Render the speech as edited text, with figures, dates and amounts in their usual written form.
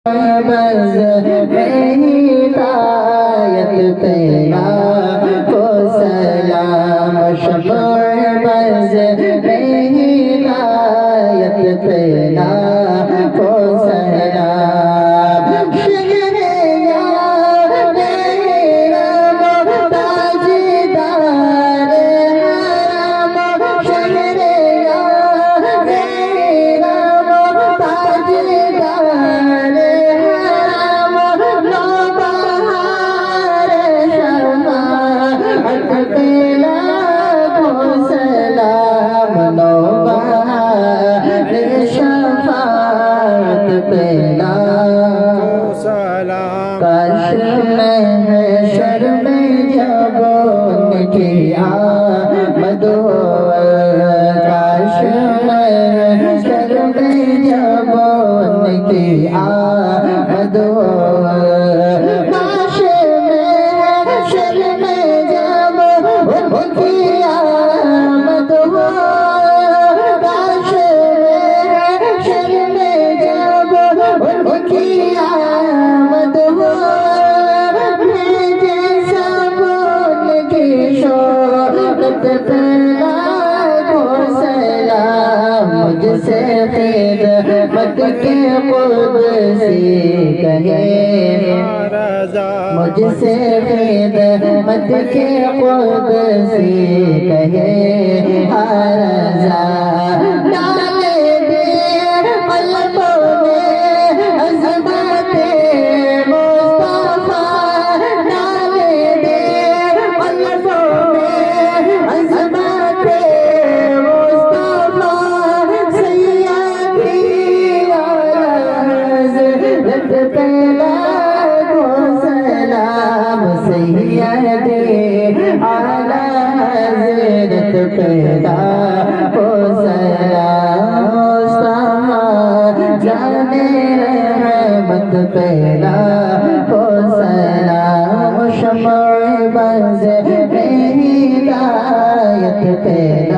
بز میری ہدایت پینا کو سلام شمع بز میری ہدایت پینا کو سلام شہریار میرا تاجدار حرم شہریار میرا تاجدار کاش محشر میں جب ان کی آمد ہو، کاش محشر میں جب ان کی آمد ہو، کاش محشر میں جب ان کی آمد ہو، کاش محشر میں جب ان کی آمد ہو، مجھ سے خدمت کے قدسی کہے، مجھ سے خدمت کے قدسی کہے ہرزا ڈالے دے قلبوں میں عظمت مصطفیٰ، ڈالے دے قلبوں میں عظمت پیدا ہو سلام جانے رحمت پیدا ہو سلام شمع بز میری ہدایت پیدا